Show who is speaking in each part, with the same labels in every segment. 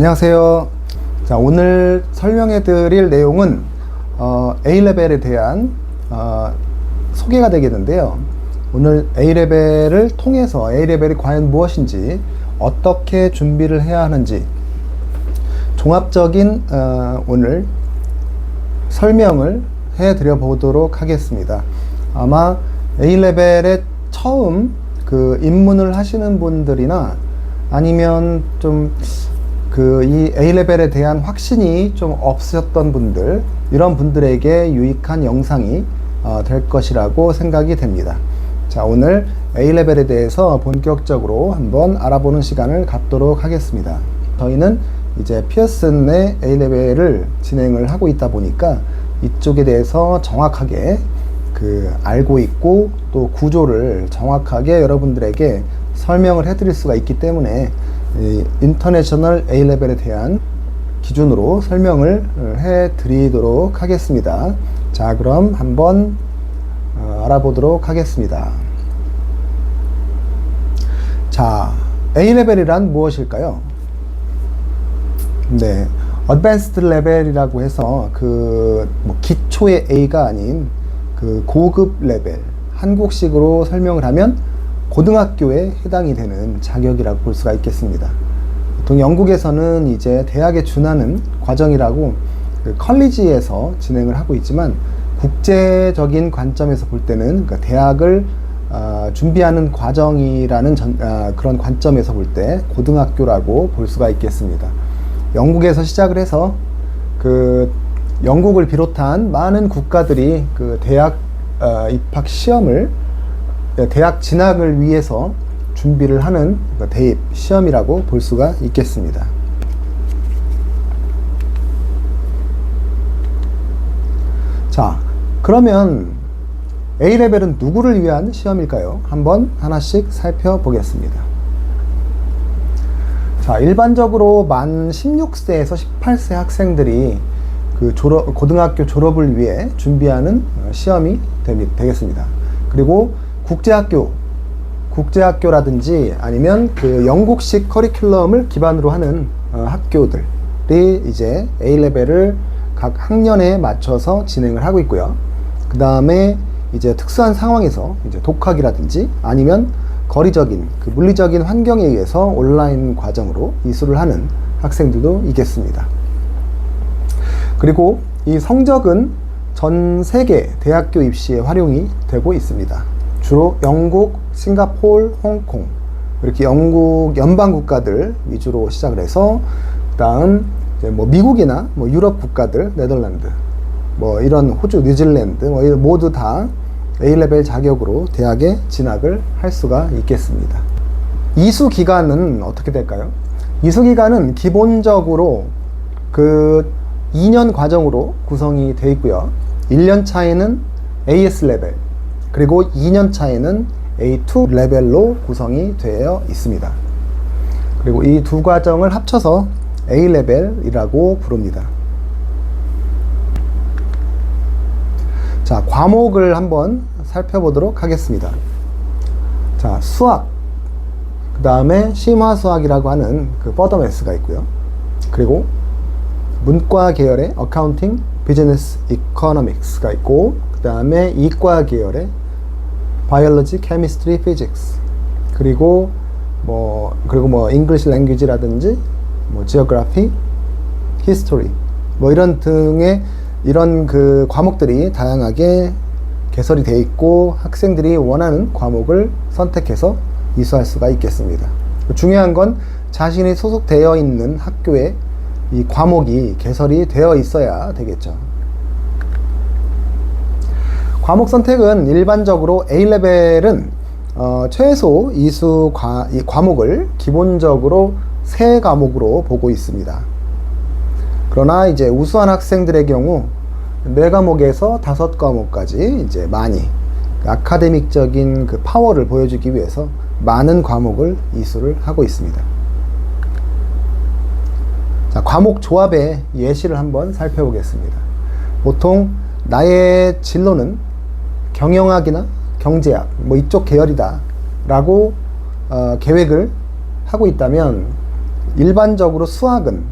Speaker 1: 안녕하세요. 자, 오늘 설명해 드릴 내용은 A레벨에 대한 소개가 되겠는데요. 오늘 A레벨을 통해서 A레벨이 과연 무엇인지, 어떻게 준비를 해야 하는지 종합적인 오늘 설명을 해 드려 보도록 하겠습니다. 아마 A레벨에 처음 입문을 하시는 분들이나 아니면 좀 이 A레벨에 대한 확신이 좀 없으셨던 분들, 이런 분들에게 유익한 영상이 될 것이라고 생각이 됩니다. 자, 오늘 A레벨에 대해서 본격적으로 한번 알아보는 시간을 갖도록 하겠습니다. 저희는 이제 피어슨의 A레벨을 진행을 하고 있다 보니까 이쪽에 대해서 정확하게 알고 있고, 또 구조를 정확하게 여러분들에게 설명을 해드릴 수가 있기 때문에 인터내셔널 A레벨에 대한 기준으로 설명을 해드리도록 하겠습니다. 자, 그럼 한번 알아보도록 하겠습니다. 자, A레벨이란 무엇일까요? 네, 어드밴스드 레벨이라고 해서 기초의 A가 아닌 고급 레벨, 한국식으로 설명을 하면 고등학교에 해당이 되는 자격이라고 볼 수가 있겠습니다. 보통 영국에서는 이제 대학에 준하는 과정이라고 컬리지에서 진행을 하고 있지만, 국제적인 관점에서 볼 때는 대학을 준비하는 과정이라는 그런 관점에서 볼 때 고등학교라고 볼 수가 있겠습니다. 영국에서 시작을 해서 영국을 비롯한 많은 국가들이 대학 입학 시험을, 대학 진학을 위해서 준비를 하는 대입 시험이라고 볼 수가 있겠습니다. 자, 그러면 A레벨은 누구를 위한 시험일까요? 한번 하나씩 살펴보겠습니다. 자, 일반적으로 만 16세에서 18세 학생들이 고등학교 졸업을 위해 준비하는 시험이 되겠습니다. 그리고 국제학교라든지 아니면 영국식 커리큘럼을 기반으로 하는 학교들이 이제 A레벨을 각 학년에 맞춰서 진행을 하고 있고요. 그 다음에 이제 특수한 상황에서 이제 독학이라든지 아니면 거리적인 물리적인 환경에 의해서 온라인 과정으로 이수를 하는 학생들도 있겠습니다. 그리고 이 성적은 전 세계 대학교 입시에 활용이 되고 있습니다. 주로 영국, 싱가포르, 홍콩, 이렇게 영국 연방 국가들 위주로 시작을 해서, 그 다음 미국이나 유럽 국가들, 네덜란드, 이런 호주, 뉴질랜드 모두 다 A레벨 자격으로 대학에 진학을 할 수가 있겠습니다. 이수 기간은 어떻게 될까요? 이수 기간은 기본적으로 2년 과정으로 구성이 되어 있고요. 1년 차에는 AS 레벨, 그리고 2년 차에는 A2 레벨로 구성이 되어 있습니다. 그리고 이 두 과정을 합쳐서 A레벨이라고 부릅니다. 자, 과목을 한번 살펴보도록 하겠습니다. 자, 수학, 그 다음에 심화수학이라고 하는 퍼더매스가 있고요. 그리고 문과 계열의 어카운팅, 비즈니스 이코노믹스가 있고, 그 다음에 이과 계열의 바이올로지, 케미스트리, 피직스, 그리고 잉글리시 랭귀지라든지 지오그래피, 히스토리 이런 등의 과목들이 다양하게 개설이 되어 있고, 학생들이 원하는 과목을 선택해서 이수할 수가 있겠습니다. 중요한 건 자신이 소속되어 있는 학교에 이 과목이 개설이 되어 있어야 되겠죠. 과목 선택은 일반적으로 A레벨은 최소 이수 과목을 기본적으로 3과목으로 보고 있습니다. 그러나 이제 우수한 학생들의 경우 4과목에서 5과목까지 이제 많이 아카데믹적인 파워를 보여주기 위해서 많은 과목을 이수를 하고 있습니다. 자, 과목 조합의 예시를 한번 살펴보겠습니다. 보통 나의 진로는 경영학이나 경제학 이쪽 계열이다 라고 계획을 하고 있다면 일반적으로 수학은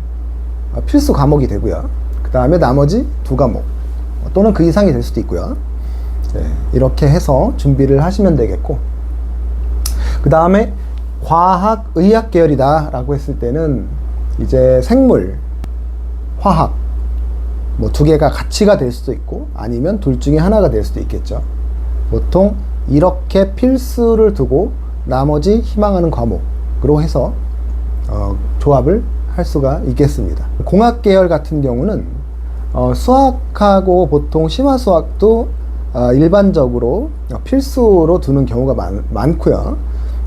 Speaker 1: 필수 과목이 되고요. 그 다음에 나머지 2과목 또는 그 이상이 될 수도 있고요. 네, 이렇게 해서 준비를 하시면 되겠고, 그 다음에 과학, 의학 계열이다 라고 했을 때는 이제 생물, 화학 뭐 2개가 같이가 될 수도 있고 아니면 둘 중에 하나가 될 수도 있겠죠. 보통 이렇게 필수를 두고 나머지 희망하는 과목으로 해서 조합을 할 수가 있겠습니다. 공학 계열 같은 경우는 수학하고 보통 심화수학도 일반적으로 필수로 두는 경우가 많고요.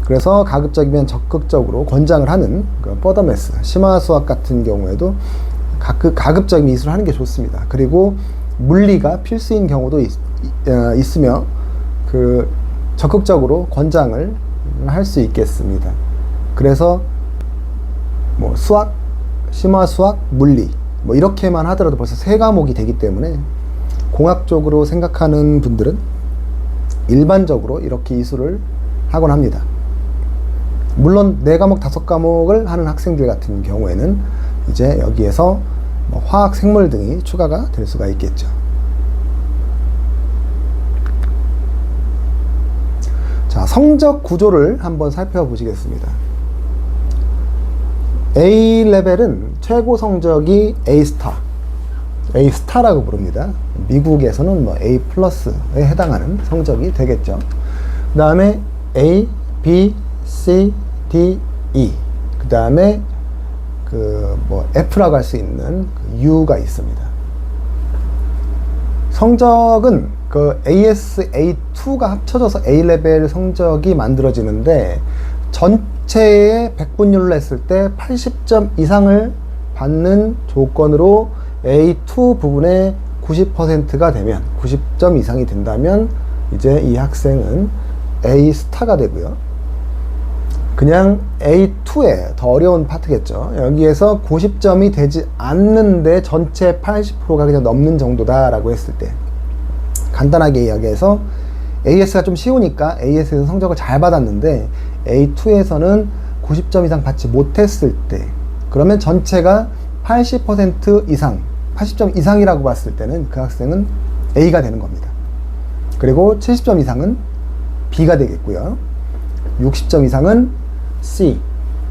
Speaker 1: 그래서 가급적이면 적극적으로 권장을 하는 뻗어매스, 심화수학 같은 경우에도 가급적이면 이수를 하는 게 좋습니다. 그리고 물리가 필수인 경우도 있으며 적극적으로 권장을 할 수 있겠습니다. 그래서 뭐 수학, 심화수학, 물리 뭐 이렇게만 하더라도 벌써 3과목이 되기 때문에 공학 쪽으로 생각하는 분들은 일반적으로 이렇게 이수를 하곤 합니다. 물론 4과목, 5과목을 하는 학생들 같은 경우에는 이제 여기에서 뭐 화학, 생물 등이 추가가 될 수가 있겠죠. 자, 성적 구조를 한번 살펴보시겠습니다. A레벨은 최고 성적이 A스타라고 부릅니다. 미국에서는 뭐 A+에 해당하는 성적이 되겠죠. 그 다음에 A, B, C, D, E. 그 다음에 뭐 F라고 할 수 있는 U가 있습니다. 성적은 AS, A2가 합쳐져서 A레벨 성적이 만들어지는데 전체의 100분율로 했을 때 80점 이상을 받는 조건으로 A2 부분에 90%가 되면 90점 이상이 된다면 이제 이 학생은 A스타가 되고요. 그냥 A2의 더 어려운 파트겠죠. 여기에서 90점이 되지 않는데 전체 80%가 그냥 넘는 정도다 라고 했을 때, 간단하게 이야기해서 AS가 좀 쉬우니까 AS에서 성적을 잘 받았는데 A2에서는 90점 이상 받지 못했을 때, 그러면 전체가 80% 이상, 80점 이상이라고 봤을 때는 그 학생은 A가 되는 겁니다. 그리고 70점 이상은 B가 되겠고요. 60점 이상은 C,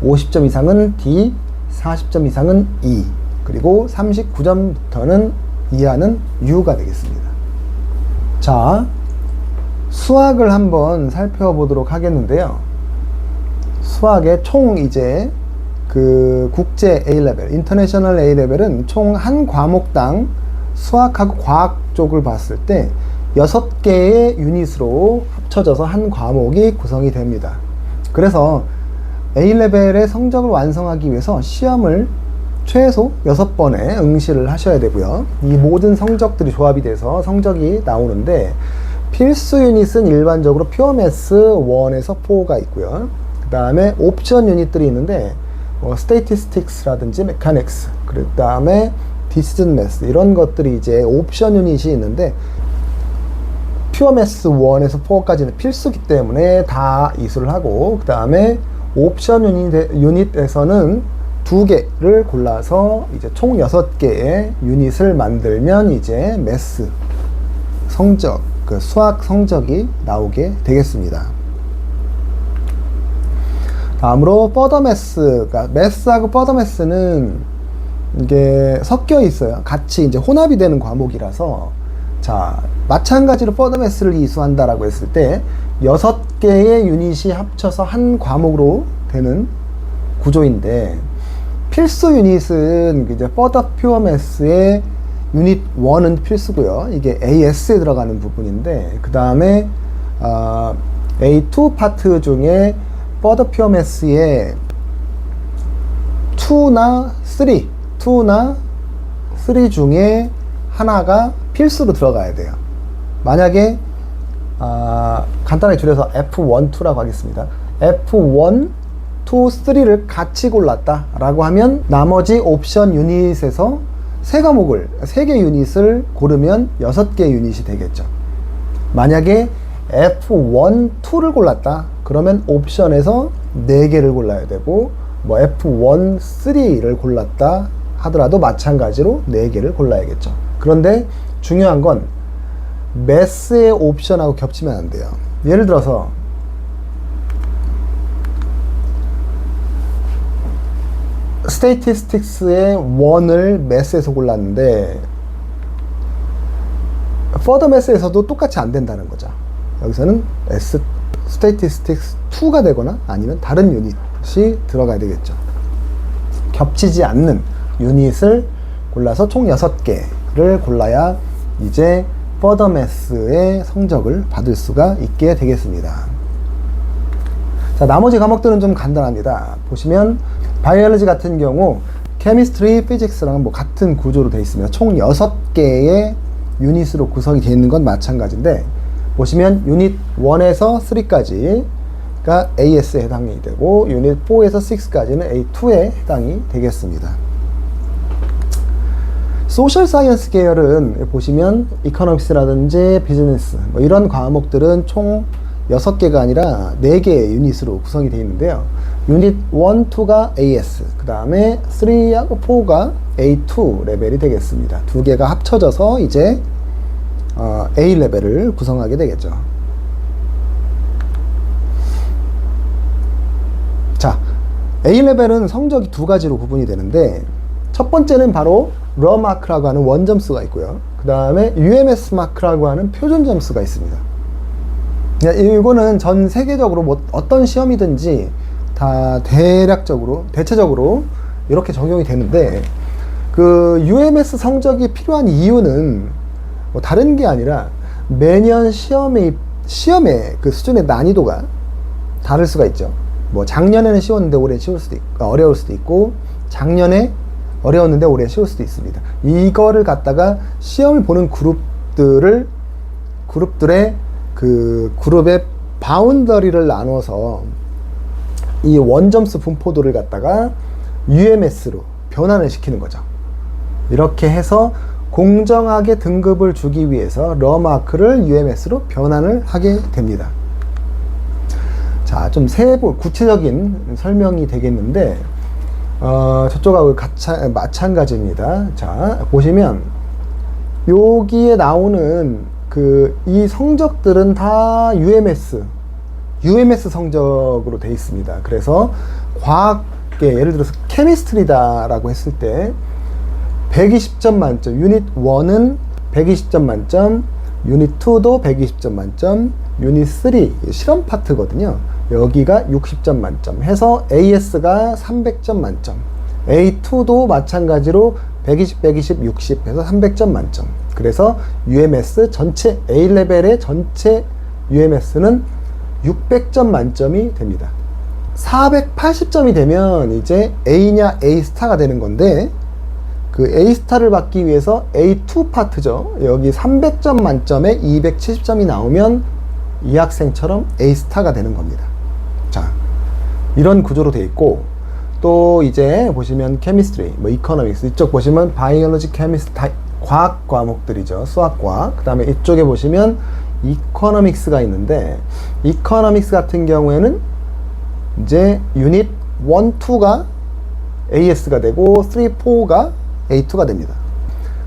Speaker 1: 50점 이상은 D, 40점 이상은 E, 그리고 39점부터는 이하는 U가 되겠습니다. 자, 수학을 한번 살펴보도록 하겠는데요. 수학의 총 이제 국제 A레벨, 인터내셔널 A레벨은 총 한 과목당 수학하고 과학 쪽을 봤을 때 6개의 유닛으로 합쳐져서 한 과목이 구성이 됩니다. 그래서 A레벨의 성적을 완성하기 위해서 시험을 최소 6번에 응시를 하셔야 되고요. 이 모든 성적들이 조합이 돼서 성적이 나오는데 필수 유닛은 일반적으로 퓨어 매스 1에서 4가 있고요. 그 다음에 옵션 유닛들이 있는데 스태티스틱스라든지 메카닉스, 그 다음에 디시전 매스, 이런 것들이 이제 옵션 유닛이 있는데 퓨어 매스 1에서 4까지는 필수기 때문에 다 이수를 하고, 그 다음에 옵션 유닛에서는 2개를 골라서 이제 총 6개의 유닛을 만들면 이제 매스 성적, 수학 성적이 나오게 되겠습니다. 다음으로 퍼더 매스가, 매스하고 퍼더 매스는 이게 섞여 있어요. 같이 이제 혼합이 되는 과목이라서, 자, 마찬가지로 퍼더 매스를 이수한다라고 했을 때 6개의 유닛이 합쳐서 한 과목으로 되는 구조인데, 필수 유닛은 이제 퍼더 퓨어 매스의 유닛 1은 필수고요. 이게 AS에 들어가는 부분인데, 그 다음에 A2 파트 중에 퍼더 퓨어 매스의 2나 3 중에 하나가 필수로 들어가야 돼요. 만약에 간단하게 줄여서 F1, 2라고 하겠습니다. F1, 2, 3를 같이 골랐다 라고 하면 나머지 옵션 유닛에서 3개 유닛을 고르면 6개 유닛이 되겠죠. 만약에 F1, 2를 골랐다 그러면 옵션에서 4개를 골라야 되고, 뭐 F1, 3를 골랐다 하더라도 마찬가지로 4개를 골라야겠죠. 그런데 중요한 건 매스의 옵션하고 겹치면 안 돼요. 예를 들어서 스테이티스틱스의 1을 매스에서 골랐는데 further math에서도 똑같이 안 된다는 거죠. 여기서는 statistics 2가 되거나 아니면 다른 유닛이 들어가야 되겠죠. 겹치지 않는 유닛을 골라서 총 6개를 골라야 이제 further math의 성적을 받을 수가 있게 되겠습니다. 자, 나머지 과목들은 좀 간단합니다. 보시면 바이올로지 같은 경우 케미스트리, 피직스랑 뭐 같은 구조로 되어 있습니다. 총 6개의 유닛으로 구성이 되어 있는 건 마찬가지인데, 보시면 유닛 1에서 3까지가 AS에 해당이 되고 유닛 4에서 6까지는 A2에 해당이 되겠습니다. 소셜 사이언스 계열은 보시면 이코노믹스라든지 비즈니스 뭐 이런 과목들은 총 6개가 아니라 4개의 유닛으로 구성이 되어 있는데요. 유닛 1, 2가 AS, 그 다음에 3하고 4가 A2 레벨이 되겠습니다. 2개가 합쳐져서 이제 A 레벨을 구성하게 되겠죠. 자, A 레벨은 성적이 2가지로 구분이 되는데, 첫 번째는 바로 러 마크라고 하는 원점수가 있고요. 그 다음에 UMS 마크라고 하는 표준 점수가 있습니다. 이거는 전 세계적으로 뭐 어떤 시험이든지 다 대체적으로 이렇게 적용이 되는데, 그 UMS 성적이 필요한 이유는 뭐 다른 게 아니라 매년 시험의 그 수준의 난이도가 다를 수가 있죠. 뭐 작년에는 쉬웠는데 올해 어려울 수도 있고, 작년에 어려웠는데 올해 쉬울 수도 있습니다. 이거를 갖다가 시험을 보는 그룹들의 그 그룹의 바운더리를 나눠서 이 원점수 분포도를 갖다가 UMS로 변환을 시키는 거죠. 이렇게 해서 공정하게 등급을 주기 위해서 러마크를 UMS로 변환을 하게 됩니다. 자, 좀 구체적인 설명이 되겠는데, 저쪽하고 마찬가지입니다. 자, 보시면 여기에 나오는 이 성적들은 다 UMS 성적으로 되어 있습니다. 그래서 과학계, 예를 들어서 케미스트리다라고 했을 때 120점 만점, 유닛 1은 120점 만점, 유닛 2도 120점 만점, 유닛 3 실험 파트거든요. 여기가 60점 만점 해서 AS가 300점 만점, A2도 마찬가지로 120, 120, 60 해서 300점 만점. 그래서 UMS 전체 A레벨의 전체 UMS는 600점 만점이 됩니다. 480점이 되면 이제 A냐 A스타가 되는 건데, 그 A스타를 받기 위해서 A2 파트죠. 여기 300점 만점에 270점이 나오면 이 학생처럼 A스타가 되는 겁니다. 자, 이런 구조로 되어 있고, 또 이제 보시면 케미스트리, 뭐 이코노믹스, 이쪽 보시면 바이올로지, 케미스트리, 과학 과목들이죠. 수학과학. 그 다음에 이쪽에 보시면 이코노믹스가 있는데, 이코노믹스 같은 경우에는 이제 유닛 1, 2가 AS가 되고 3, 4가 A2가 됩니다.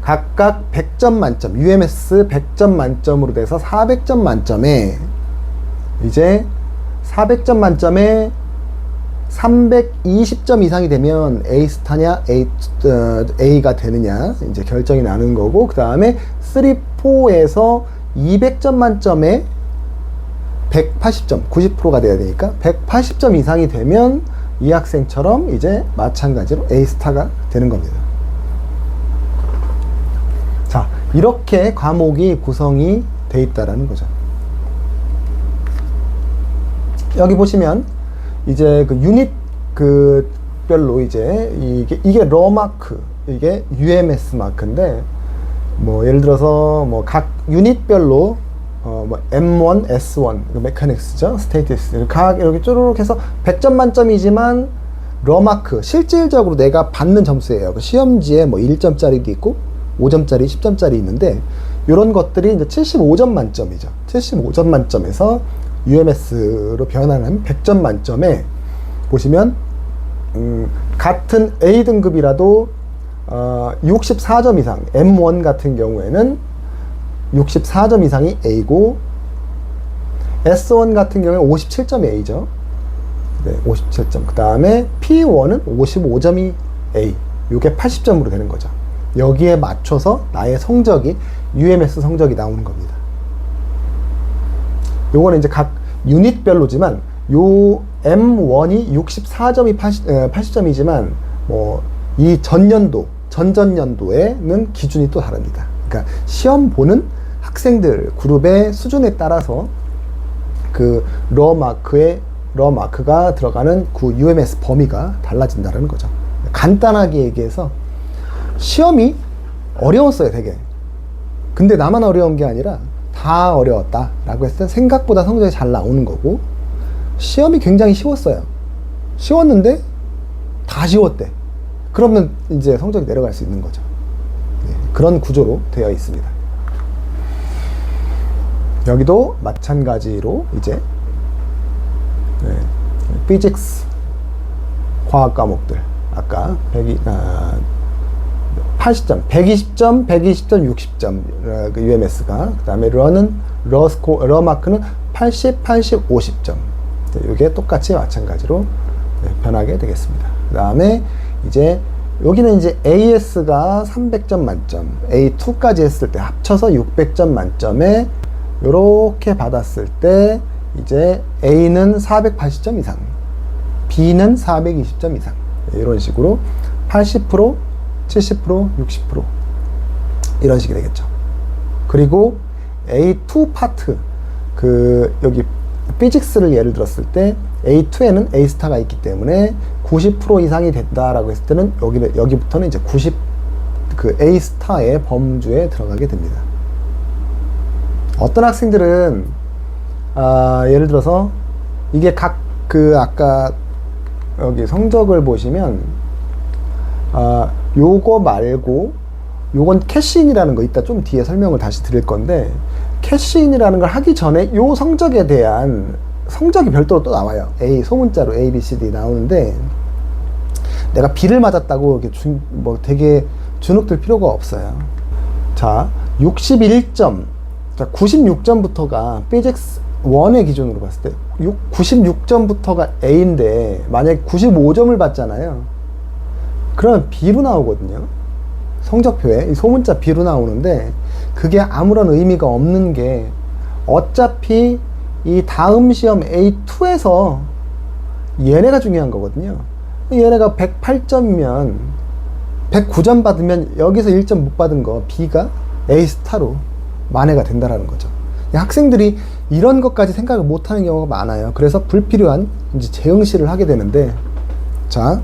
Speaker 1: 각각 100점 만점, UMS 100점 만점으로 돼서 400점 만점에 이제 400점 만점에 320점 이상이 되면 A스타냐 A가 되느냐 이제 결정이 나는 거고, 그 다음에 3, 4에서 200점 만점에 180점, 90%가 돼야 되니까 180점 이상이 되면 이 학생처럼 이제 마찬가지로 A스타가 되는 겁니다. 자, 이렇게 과목이 구성이 돼 있다라는 거죠. 여기 보시면 이제 그 유닛 별로 이제 이게 러 마크, 이게 UMS 마크인데, 뭐 예를 들어서 뭐 각 유닛별로 뭐 M1, S1, 메카닉스죠, 스테이티스 각 이렇게 쪼르륵 해서 100점 만점이지만 러 마크 실질적으로 내가 받는 점수예요. 그 시험지에 뭐 1점짜리도 있고 5점짜리, 10점짜리 있는데, 이런 것들이 이제 75점 만점이죠. 75점 만점에서 UMS로 변환하면 100점 만점에 보시면 같은 A 등급이라도 64점 이상, M1 같은 경우에는 64점 이상이 A고, S1 같은 경우에 57점이 A죠. 네, 57점. 그 다음에 P1은 55점이 A. 이게 80점으로 되는 거죠. 여기에 맞춰서 나의 성적이, UMS 성적이 나오는 겁니다. 요거는 이제 각 유닛별로지만, 요 M1이 64점이 80점이지만, 뭐, 이 전년도, 전전년도에는 기준이 또 다릅니다. 그러니까 시험 보는 학생들 그룹의 수준에 따라서 그 러마크가 들어가는 그 UMS 범위가 달라진다는 거죠. 간단하게 얘기해서 시험이 어려웠어요, 되게. 근데 나만 어려운 게 아니라 다 어려웠다 라고 했을 때 생각보다 성적이 잘 나오는 거고, 시험이 굉장히 쉬웠어요. 쉬웠는데 다 쉬웠대. 그러면 이제 성적이 내려갈 수 있는 거죠. 네, 그런 구조로 되어 있습니다. 여기도 마찬가지로 이제 피직스 과학 과목들 아까 80점, 120점, 60점 UMS가, 그 다음에 러마크는 80, 50점. 이게 똑같이 마찬가지로 변하게 되겠습니다. 그 다음에 이제 여기는 이제 AS가 300점 만점, A2까지 했을 때 합쳐서 600점 만점에 요렇게 받았을 때 이제 A는 480점 이상, B는 420점 이상, 이런 식으로 80%, 70%, 60% 이런 식이 되겠죠. 그리고 A2 파트, 여기 피직스를 예를 들었을 때 A2에는 A스타가 있기 때문에 90% 이상이 된다라고 했을 때는 여기부터는 이제 그 A스타의 범주에 들어가게 됩니다. 어떤 학생들은 예를 들어서 이게 아까 여기 성적을 보시면 요거 말고 요건 캐시인이라는 거 이따 좀 뒤에 설명을 다시 드릴 건데, 캐시인이라는 걸 하기 전에 요 성적에 대한 성적이 별도로 또 나와요. 소문자로 A, B, C, D 나오는데, 내가 B를 맞았다고 이렇게 되게 주눅들 필요가 없어요. 자, 61점, 자, 96점부터가 피직스 1의 기준으로 봤을 때 96점부터가 A인데 만약에 95점을 받잖아요. 그러면 B로 나오거든요. 성적표에 소문자 B로 나오는데, 그게 아무런 의미가 없는 게 어차피 이 다음 시험 A2에서 얘네가 중요한 거거든요. 얘네가 108점이면 109점 받으면 여기서 1점 못 받은 거 B가 A스타로 만회가 된다라는 거죠. 학생들이 이런 것까지 생각을 못 하는 경우가 많아요. 그래서 불필요한 이제 재응시를 하게 되는데, 자,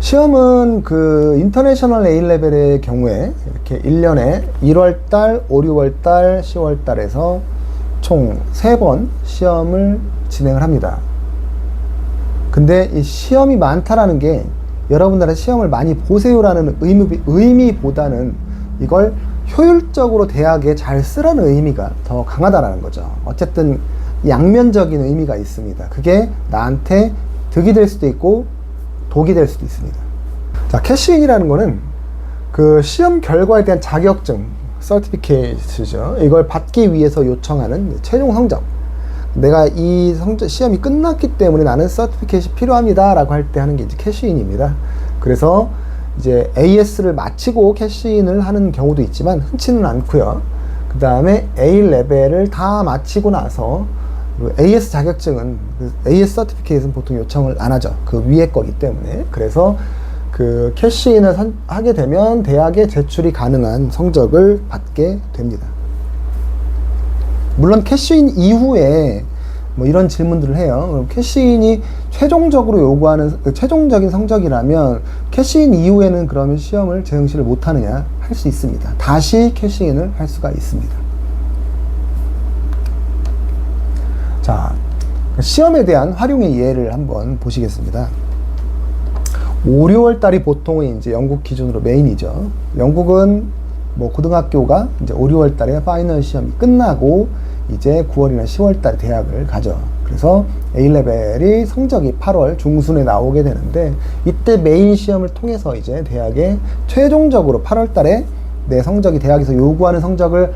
Speaker 1: 시험은 그 인터내셔널 A레벨의 경우에 이렇게 1년에 1월달, 5, 6월달, 10월달에서 총 3번 시험을 진행을 합니다. 근데 이 시험이 많다라는 게 여러분들의 시험을 많이 보세요라는 의미보다는 이걸 효율적으로 대학에 잘 쓰라는 의미가 더 강하다라는 거죠. 어쨌든 양면적인 의미가 있습니다. 그게 나한테 득이 될 수도 있고 독이 될 수도 있습니다. 자, 캐시인이라는 거는 그 시험 결과에 대한 자격증, 서티피케이트죠. 이걸 받기 위해서 요청하는 최종 성적. 내가 이 시험이 끝났기 때문에 나는 서티피케이트가 필요합니다 라고 할 때 하는 게 이제 캐시인입니다. 그래서 이제 AS를 마치고 캐시인을 하는 경우도 있지만 흔치는 않고요. 그 다음에 A 레벨을 다 마치고 나서 AS 자격증은, AS 서티피케이트는 보통 요청을 안 하죠. 그 위에 거기 때문에. 그래서 그 캐시인을 하게 되면 대학에 제출이 가능한 성적을 받게 됩니다. 물론 캐시인 이후에 뭐 이런 질문들을 해요. 그럼 캐시인이 최종적으로 요구하는 최종적인 성적이라면 캐시인 이후에는 그러면 시험을 재응시를 못 하느냐, 할 수 있습니다. 다시 캐시인을 할 수가 있습니다. 자, 시험에 대한 활용의 예를 한번 보시겠습니다. 5, 6월 달이 보통은 이제 영국 기준으로 메인이죠. 영국은 뭐 고등학교가 이제 5, 6월 달에 파이널 시험이 끝나고 이제 9월이나 10월 달에 대학을 가죠. 그래서 A레벨이 성적이 8월 중순에 나오게 되는데, 이때 메인 시험을 통해서 이제 대학에 최종적으로 8월 달에 내 성적이 대학에서 요구하는 성적을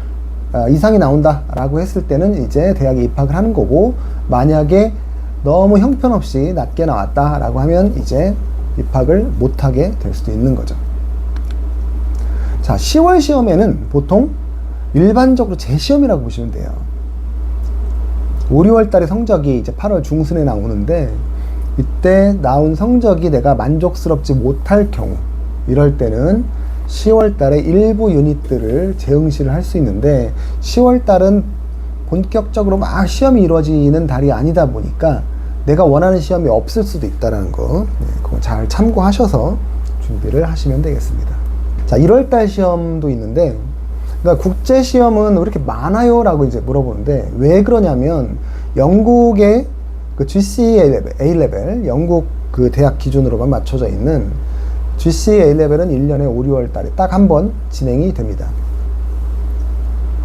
Speaker 1: 이상이 나온다 라고 했을 때는 이제 대학에 입학을 하는 거고, 만약에 너무 형편없이 낮게 나왔다 라고 하면 이제 입학을 못하게 될 수도 있는 거죠. 자, 10월 시험에는 보통 일반적으로 재시험이라고 보시면 돼요. 5, 6월 달에 성적이 이제 8월 중순에 나오는데, 이때 나온 성적이 내가 만족스럽지 못할 경우, 이럴 때는 10월 달에 일부 유닛들을 재응시를 할 수 있는데, 10월 달은 본격적으로 막 시험이 이루어지는 달이 아니다 보니까 내가 원하는 시험이 없을 수도 있다는 거, 그거 잘 참고하셔서 준비를 하시면 되겠습니다. 자, 1월 달 시험도 있는데, 그러니까 국제 시험은 왜 이렇게 많아요? 라고 이제 물어보는데, 왜 그러냐면 영국의 그 GCE A레벨, 영국 그 대학 기준으로만 맞춰져 있는 GCE A레벨은 1년에 5, 6월 달에 딱 한 번 진행이 됩니다.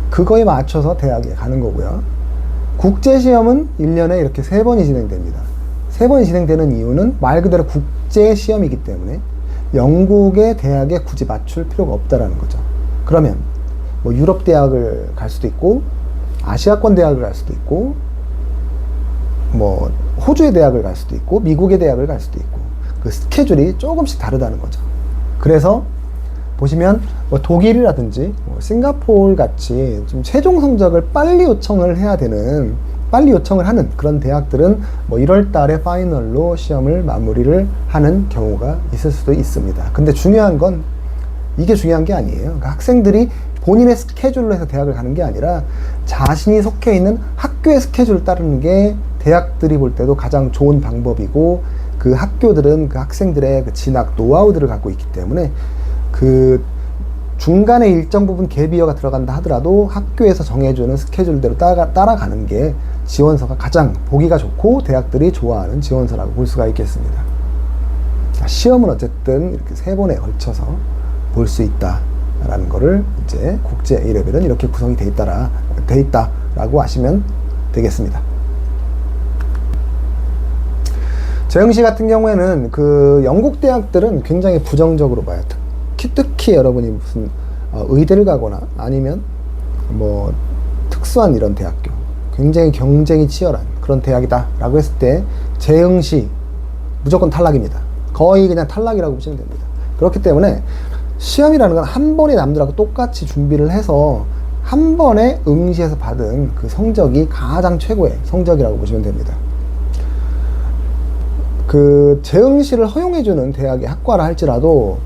Speaker 1: 그거에 맞춰서 대학에 가는 거고요. 국제시험은 1년에 이렇게 3번이 진행됩니다. 3번이 진행되는 이유는 말 그대로 국제시험이기 때문에 영국의 대학에 굳이 맞출 필요가 없다라는 거죠. 그러면 뭐 유럽 대학을 갈 수도 있고, 아시아권 대학을 갈 수도 있고, 뭐 호주의 대학을 갈 수도 있고, 미국의 대학을 갈 수도 있고, 그 스케줄이 조금씩 다르다는 거죠. 그래서 보시면 뭐 독일이라든지 뭐 싱가포르 같이 좀 최종 성적을 빨리 요청을 해야 되는, 빨리 요청을 하는 그런 대학들은 뭐 1월 달에 파이널로 시험을 마무리를 하는 경우가 있을 수도 있습니다. 근데 중요한 건 이게 중요한 게 아니에요. 그러니까 학생들이 본인의 스케줄로 해서 대학을 가는 게 아니라 자신이 속해 있는 학교의 스케줄을 따르는 게 대학들이 볼 때도 가장 좋은 방법이고, 그 학교들은 그 학생들의 그 진학 노하우들을 갖고 있기 때문에 그 중간에 일정 부분 갭이어가 들어간다 하더라도 학교에서 정해주는 스케줄대로 따라가는 게 지원서가 가장 보기가 좋고 대학들이 좋아하는 지원서라고 볼 수가 있겠습니다. 시험은 어쨌든 이렇게 3번에 걸쳐서 볼 수 있다라는 거를 이제 국제 A레벨은 이렇게 구성이 돼 있다라고 아시면 되겠습니다. 재응시 같은 경우에는 그 영국 대학들은 굉장히 부정적으로 봐요. 특히 여러분이 무슨 의대를 가거나 아니면 뭐 특수한 이런 대학교, 굉장히 경쟁이 치열한 그런 대학이다 라고 했을 때 재응시 무조건 탈락입니다. 거의 그냥 탈락이라고 보시면 됩니다. 그렇기 때문에 시험이라는 건 한 번에 남들하고 똑같이 준비를 해서 한 번에 응시에서 받은 그 성적이 가장 최고의 성적이라고 보시면 됩니다. 그 재응시를 허용해주는 대학의 학과라 할지라도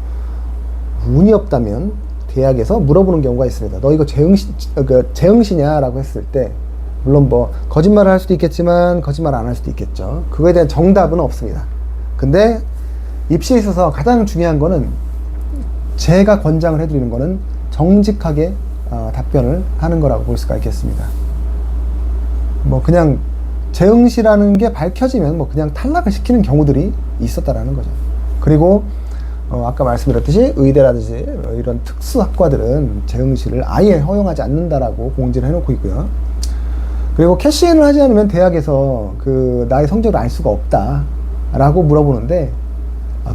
Speaker 1: 운이 없다면 대학에서 물어보는 경우가 있습니다. 너 이거 재응시냐? 라고 했을 때, 물론 뭐 거짓말을 할 수도 있겠지만 거짓말 안 할 수도 있겠죠. 그거에 대한 정답은 없습니다. 근데 입시에 있어서 가장 중요한 거는, 제가 권장을 해드리는 거는 정직하게 답변을 하는 거라고 볼 수가 있겠습니다. 뭐 그냥 재응시라는 게 밝혀지면 뭐 그냥 탈락을 시키는 경우들이 있었다라는 거죠. 그리고 아까 말씀드렸듯이 의대라든지 이런 특수학과들은 재응시를 아예 허용하지 않는다라고 공지를 해놓고 있고요. 그리고 캐시인을 하지 않으면 대학에서 그 나의 성적을 알 수가 없다라고 물어보는데,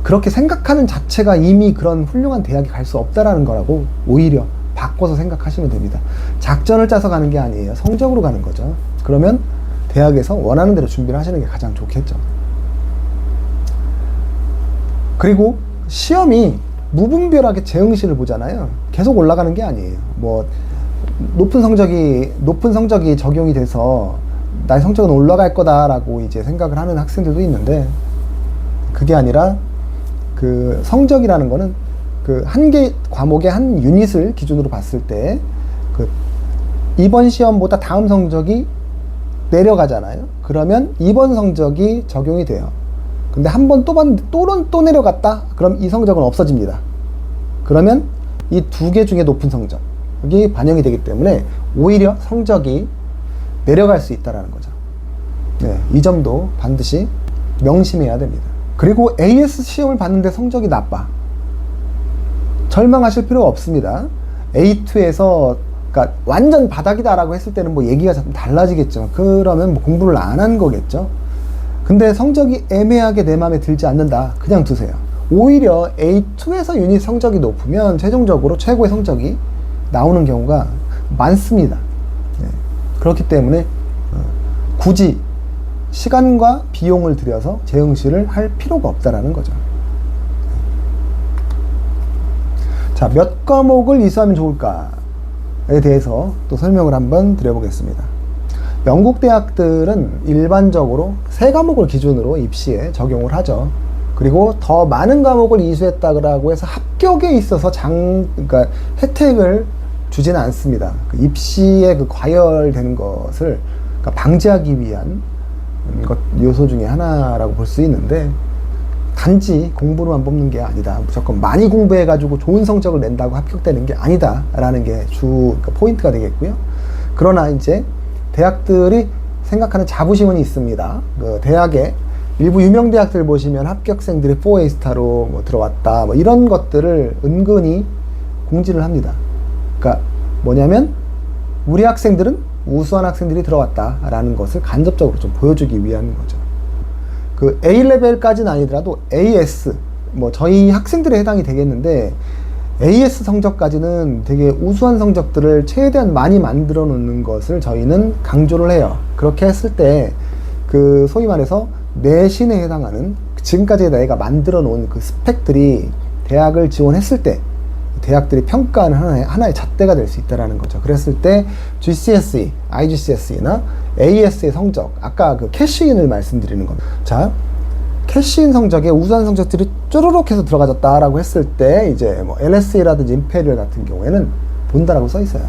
Speaker 1: 그렇게 생각하는 자체가 이미 그런 훌륭한 대학에 갈 수 없다라는 거라고 오히려 바꿔서 생각하시면 됩니다. 작전을 짜서 가는 게 아니에요. 성적으로 가는 거죠. 그러면 대학에서 원하는 대로 준비를 하시는 게 가장 좋겠죠. 그리고 시험이 무분별하게 재응시를 보잖아요. 계속 올라가는 게 아니에요. 뭐 높은 성적이 적용이 돼서 나의 성적은 올라갈 거다라고 이제 생각을 하는 학생들도 있는데, 그게 아니라 그 성적이라는 거는 그 한 개 과목의 한 유닛을 기준으로 봤을 때 그 이번 시험보다 다음 성적이 내려가잖아요. 그러면 이번 성적이 적용이 돼요. 근데 한 번 또 봤는데 또 내려갔다? 그럼 이 성적은 없어집니다. 그러면 이 두 개 중에 높은 성적이 반영이 되기 때문에 오히려 성적이 내려갈 수 있다는 거죠. 네, 이 점도 반드시 명심해야 됩니다. 그리고 AS 시험을 봤는데 성적이 나빠. 절망하실 필요가 없습니다. A2에서 그러니까 완전 바닥이다라고 했을 때는 뭐 얘기가 좀 달라지겠죠. 그러면 뭐 공부를 안 한 거겠죠. 근데 성적이 애매하게 내 마음에 들지 않는다. 그냥 두세요. 오히려 A2에서 유닛 성적이 높으면 최종적으로 최고의 성적이 나오는 경우가 많습니다. 네. 그렇기 때문에 굳이 시간과 비용을 들여서 재응시를 할 필요가 없다라는 거죠. 자, 몇 과목을 이수하면 좋을까에 대해서 또 설명을 한번 드려보겠습니다. 영국 대학들은 일반적으로 3과목을 기준으로 입시에 적용을 하죠. 그리고 더 많은 과목을 이수했다고 해서 합격에 있어서 그러니까 혜택을 주지는 않습니다. 그 입시에 그 과열되는 것을 그러니까 방지하기 위한 요소 중에 하나라고 볼 수 있는데, 단지 공부로만 뽑는 게 아니다. 무조건 많이 공부해가지고 좋은 성적을 낸다고 합격되는 게 아니다라는 게 그러니까 포인트가 되겠고요. 그러나 이제 대학들이 생각하는 자부심은 있습니다. 그 대학에 일부 유명 대학들 보시면 합격생들이 4A스타로 뭐 들어왔다, 뭐 이런 것들을 은근히 공지를 합니다. 그러니까 뭐냐면 우리 학생들은 우수한 학생들이 들어왔다라는 것을 간접적으로 좀 보여주기 위한 거죠. 그 A레벨까지는 아니더라도 AS, 뭐 저희 학생들에 해당이 되겠는데, AS 성적까지는 되게 우수한 성적들을 최대한 많이 만들어 놓는 것을 저희는 강조를 해요. 그렇게 했을 때 그 소위 말해서 내신에 해당하는 지금까지 내가 만들어 놓은 그 스펙들이 대학을 지원했을 때 대학들이 평가하는 하나의 잣대가 될 수 있다는 거죠. 그랬을 때 GCSE, IGCSE나 AS의 성적, 아까 그 캐시인을 말씀드리는 겁니다. 자, 캐시인 성적에 우수한 성적들이 쪼르륵 해서 들어가졌다라고 했을 때 이제 뭐 LSE라든지 임페리얼 같은 경우에는 본다라고 써 있어요.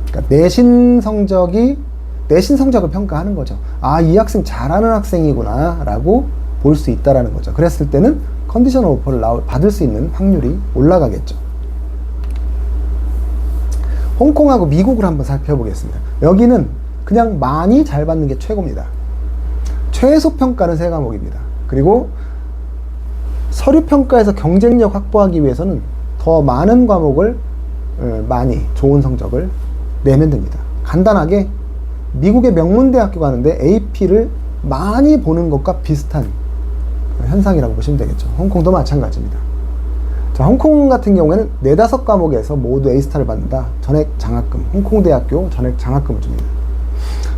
Speaker 1: 그러니까 내신 성적을 평가하는 거죠. 아, 이 학생 잘하는 학생이구나 라고 볼 수 있다라는 거죠. 그랬을 때는 컨디셔널 오퍼를 받을 수 있는 확률이 올라가겠죠. 홍콩하고 미국을 한번 살펴보겠습니다. 여기는 그냥 많이 잘 받는 게 최고입니다. 최소 평가는 3과목입니다. 그리고 서류 평가에서 경쟁력 확보하기 위해서는 더 많은 과목을 많이 좋은 성적을 내면 됩니다. 간단하게 미국의 명문대학교 가는데 AP를 많이 보는 것과 비슷한 현상이라고 보시면 되겠죠. 홍콩도 마찬가지입니다. 자, 홍콩 같은 경우에는 4-5과목에서 모두 A스타를 받는다. 전액 장학금, 홍콩대학교 전액 장학금을 줍니다.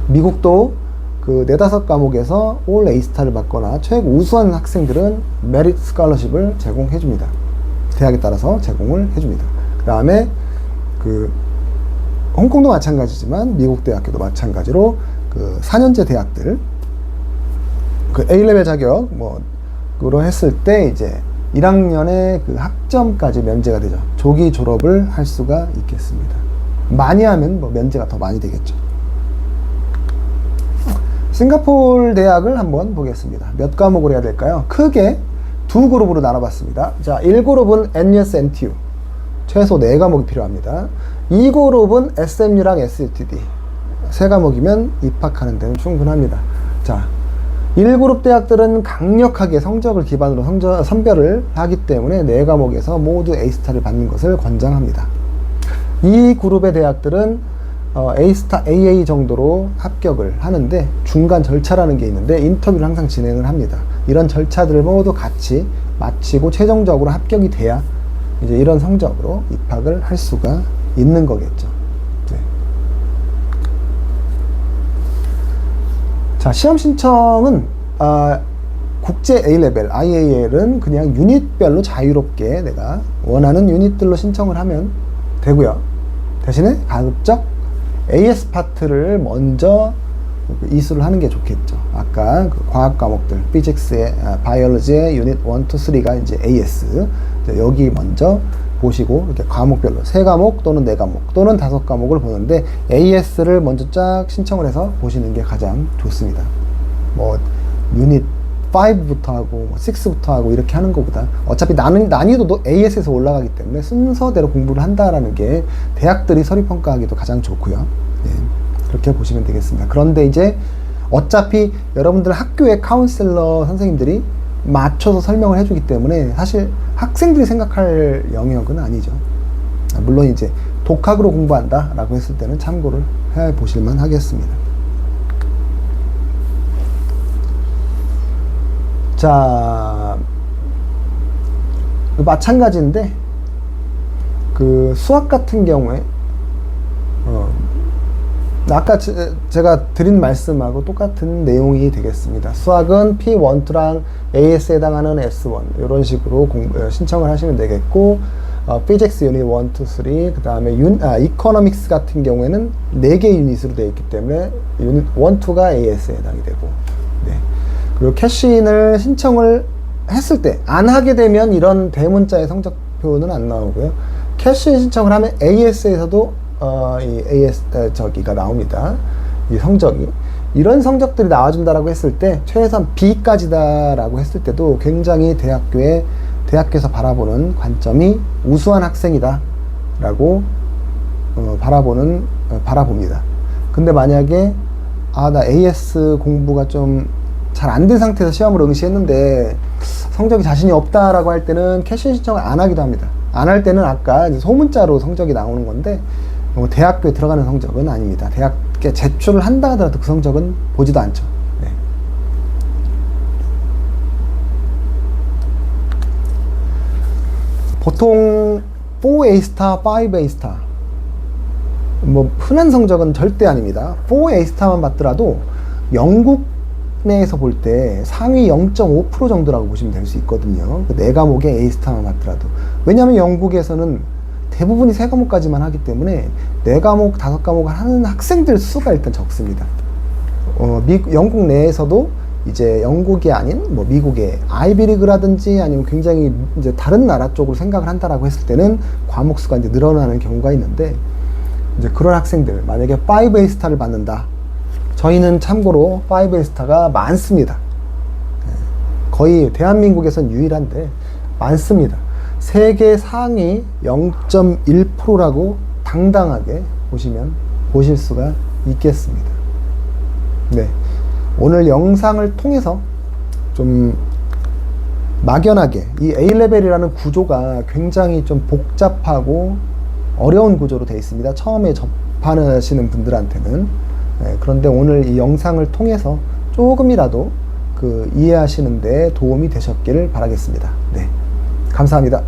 Speaker 1: 미국도 그 4-5과목에서 올 A스타를 받거나 최고 우수한 학생들은 메리트 스칼러십을 제공해 줍니다. 대학에 따라서 제공을 해 줍니다. 그 다음에 그 홍콩도 마찬가지지만 미국 대학교도 마찬가지로 그 4년제 대학들 그 A레벨 자격 뭐로 했을 때 이제 1학년의 그 학점까지 면제가 되죠. 조기 졸업을 할 수가 있겠습니다. 많이 하면 뭐 면제가 더 많이 되겠죠. 싱가포르 대학을 한번 보겠습니다. 몇 과목을 해야 될까요? 크게 2그룹으로 나눠봤습니다. 자, 1그룹은 NUS, NTU 최소 4과목이 필요합니다. 2그룹은 SMU랑 SUTD 3과목이면 입학하는 데는 충분합니다. 자, 1그룹 대학들은 강력하게 성적을 기반으로 선별을 하기 때문에 4과목에서 모두 A스타를 받는 것을 권장합니다. 이 그룹의 대학들은 A스타, AA 정도로 합격을 하는데 중간 절차라는 게 있는데 인터뷰를 항상 진행을 합니다. 이런 절차들을 모두 같이 마치고 최종적으로 합격이 돼야 이제 이런 성적으로 입학을 할 수가 있는 거겠죠. 네. 자, 시험 신청은 국제 A레벨, IAL은 그냥 유닛별로 자유롭게 내가 원하는 유닛들로 신청을 하면 되고요. 대신에 가급적 AS 파트를 먼저 이수를 하는 게 좋겠죠. 아까 그 과학 과목들, 피직스의, 바이올로지의 유닛 1, 2, 3가 이제 AS. 여기 먼저 보시고 이렇게 과목별로 3과목 또는 4과목 또는 5과목을 보는데 AS를 먼저 쫙 신청을 해서 보시는 게 가장 좋습니다. 뭐 유닛 5부터 하고 6부터 하고 이렇게 하는 것보다 어차피 난이도도 AS에서 올라가기 때문에 순서대로 공부를 한다라는 게 대학들이 서류 평가하기도 가장 좋고요. 네, 그렇게 보시면 되겠습니다. 그런데 이제 어차피 여러분들 학교의 카운셀러 선생님들이 맞춰서 설명을 해주기 때문에 사실 학생들이 생각할 영역은 아니죠. 물론 이제 독학으로 공부한다 라고 했을 때는 참고를 해 보실만 하겠습니다. 자, 마찬가지인데 그 수학 같은 경우에 아까 제가 드린 말씀하고 똑같은 내용이 되겠습니다. 수학은 P12랑 AS에 해당하는 S1 이런 식으로 신청을 하시면 되겠고, Physics 유닛 1, 2, 3, 그 다음에 Economics 같은 경우에는 4개 유닛으로 되어 있기 때문에 유닛 1, 2가 AS에 해당이 되고, 네. 그리고 캐시인을 신청을 했을 때 안 하게 되면 이런 대문자의 성적표는 안 나오고요. 캐시인 신청을 하면 AS에서도 이 AS 저기가 나옵니다. 이 성적이 이런 성적들이 나와준다라고 했을 때 최소한 B까지다라고 했을 때도 굉장히 대학교에서 바라보는 관점이 우수한 학생이다라고 바라봅니다. 근데 만약에 나 AS 공부가 좀 잘 안 된 상태에서 시험을 응시했는데 성적이 자신이 없다라고 할 때는 캐시 신청을 안 하기도 합니다. 안 할 때는 아까 이제 소문자로 성적이 나오는 건데 대학교에 들어가는 성적은 아닙니다. 대학에 제출을 한다 하더라도 그 성적은 보지도 않죠. 네. 보통 4A 스타, 5A 스타 뭐 흔한 성적은 절대 아닙니다. 4A 스타만 받더라도 영국 내에서 볼 때 상위 0.5% 정도라고 보시면 될 수 있거든요. 그 4과목에 A 스타만 받더라도. 왜냐하면 영국에서는 대부분이 3과목까지만 하기 때문에 4과목, 5과목을 하는 학생들 수가 일단 적습니다. 영국 내에서도 이제 영국이 아닌 뭐 미국의 아이비리그라든지 아니면 굉장히 이제 다른 나라 쪽으로 생각을 한다라고 했을 때는 과목 수가 이제 늘어나는 경우가 있는데, 이제 그런 학생들 만약에 5A 스타를 받는다. 저희는 참고로 5A 스타가 많습니다. 거의 대한민국에선 유일한데 많습니다. 세계 상위 0.1%라고 당당하게 보실 수가 있겠습니다. 네, 오늘 영상을 통해서 좀 막연하게 이 A레벨이라는 구조가 굉장히 좀 복잡하고 어려운 구조로 되어 있습니다. 처음에 접하시는 분들한테는. 네, 그런데 오늘 이 영상을 통해서 조금이라도 이해하시는 데 도움이 되셨기를 바라겠습니다. 네, 감사합니다.